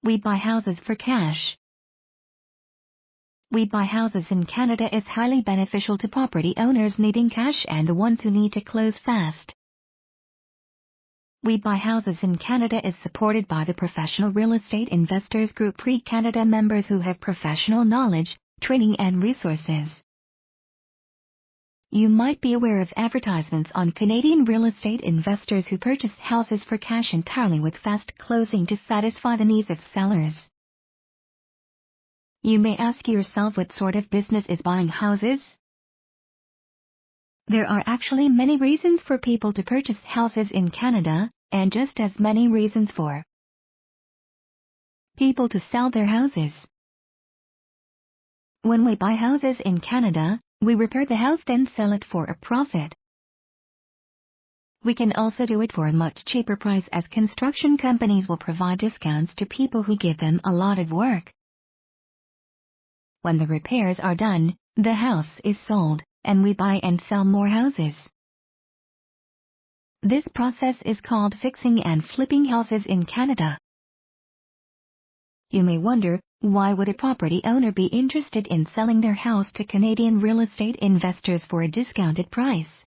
We buy houses for cash. We buy houses in Canada is highly beneficial to property owners needing cash and the ones who need to close fast. We buy houses in Canada is supported by the Professional Real Estate Investors Group Canada members who have professional knowledge, training and resources. You might be aware of advertisements on Canadian real estate investors who purchase houses for cash entirely with fast closing to satisfy the needs of sellers. You may ask yourself what sort of business is buying houses? There are actually many reasons for people to purchase houses in Canada, and just as many reasons for people to sell their houses. When we buy houses in Canada, we repair the house then sell it for a profit. We can also do it for a much cheaper price as construction companies will provide discounts to people who give them a lot of work. When the repairs are done, the house is sold, and we buy and sell more houses. This process is called fixing and flipping houses in Canada. You may wonder, why would a property owner be interested in selling their house to Canadian real estate investors for a discounted price?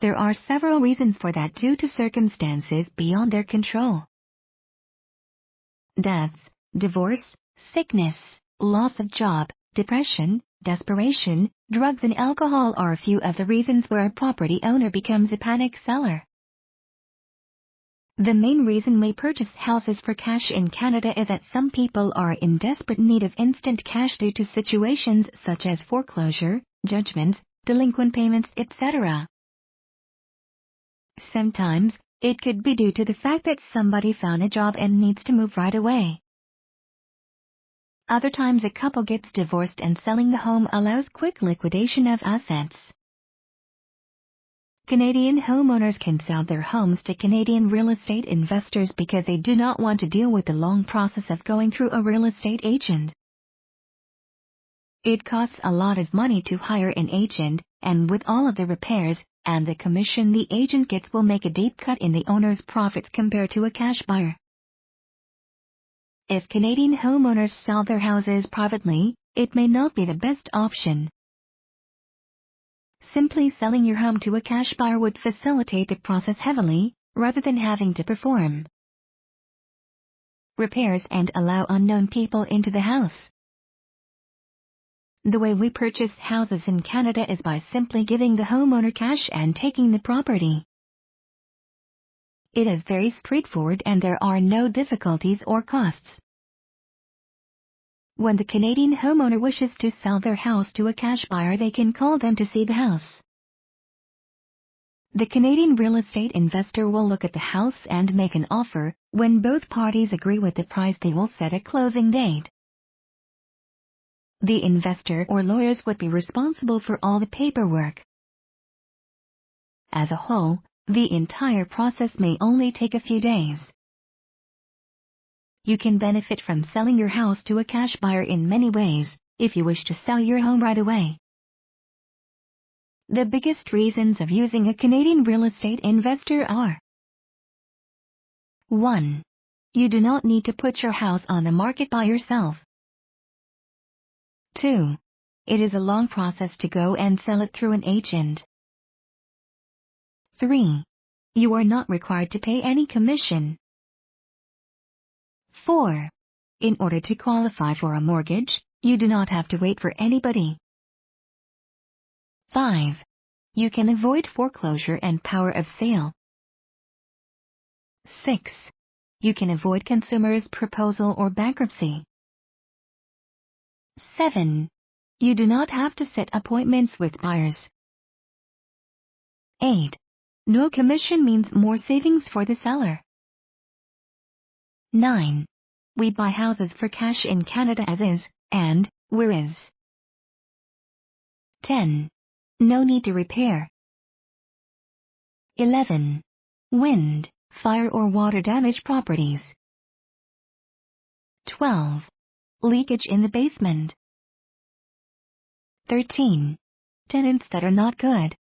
There are several reasons for that due to circumstances beyond their control. Deaths, divorce, sickness, loss of job, depression, desperation, drugs and alcohol are a few of the reasons where a property owner becomes a panic seller. The main reason we purchase houses for cash in Canada is that some people are in desperate need of instant cash due to situations such as foreclosure, judgments, delinquent payments, etc. Sometimes, it could be due to the fact that somebody found a job and needs to move right away. Other times a couple gets divorced and selling the home allows quick liquidation of assets. Canadian homeowners can sell their homes to Canadian real estate investors because they do not want to deal with the long process of going through a real estate agent. It costs a lot of money to hire an agent, and with all of the repairs and the commission the agent gets will make a deep cut in the owner's profits compared to a cash buyer. If Canadian homeowners sell their houses privately, it may not be the best option. Simply selling your home to a cash buyer would facilitate the process heavily, rather than having to perform repairs and allow unknown people into the house. The way we purchase houses in Canada is by simply giving the homeowner cash and taking the property. It is very straightforward and there are no difficulties or costs. When the Canadian homeowner wishes to sell their house to a cash buyer, they can call them to see the house. The Canadian real estate investor will look at the house and make an offer. When both parties agree with the price, they will set a closing date. The investor or lawyers would be responsible for all the paperwork. As a whole, the entire process may only take a few days. You can benefit from selling your house to a cash buyer in many ways, if you wish to sell your home right away. The biggest reasons of using a Canadian real estate investor are: 1. You do not need to put your house on the market by yourself. 2. It is a long process to go and sell it through an agent. 3. You are not required to pay any commission. 4. In order to qualify for a mortgage, you do not have to wait for anybody. 5. You can avoid foreclosure and power of sale. 6. You can avoid consumer's proposal or bankruptcy. 7. You do not have to set appointments with buyers. 8. No commission means more savings for the seller. 9. We buy houses for cash in Canada as is, and where is. 10. No need to repair. 11. Wind, fire or water damage properties. 12. Leakage in the basement. 13. Tenants that are not good.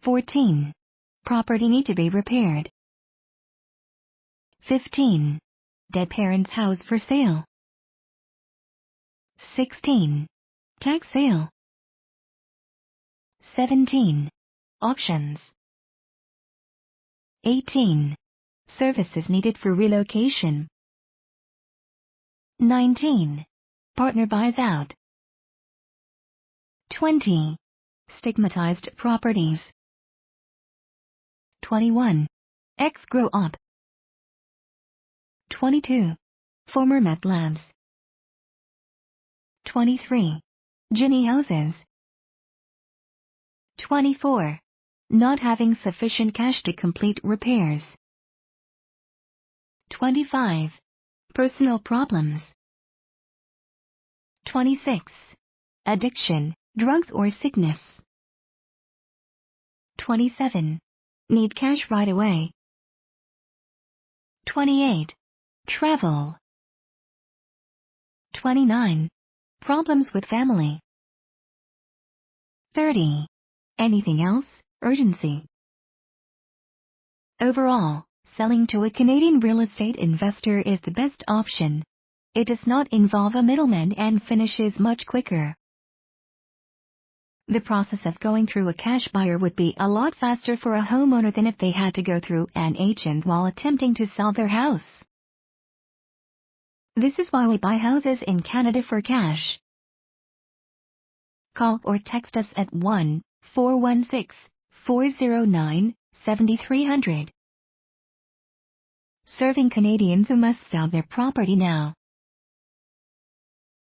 14. Property need to be repaired. 15. Dead parent's house for sale. 16. Tax sale. 17. Options. 18. Services needed for relocation. 19. Partner buys out. 20. Stigmatized properties. 21. Ex grow up. 22. Former meth labs. 23. Ginny houses. 24. Not having sufficient cash to complete repairs. 25. Personal problems. 26. Addiction, drugs or sickness. 27. Need cash right away. 28. Travel. 29. Problems with family. 30. Anything else? Urgency. Overall, selling to a Canadian real estate investor is the best option. It does not involve a middleman and finishes much quicker. The process of going through a cash buyer would be a lot faster for a homeowner than if they had to go through an agent while attempting to sell their house. This is why we buy houses in Canada for cash. Call or text us at 1-416-409-7300. Serving Canadians who must sell their property now.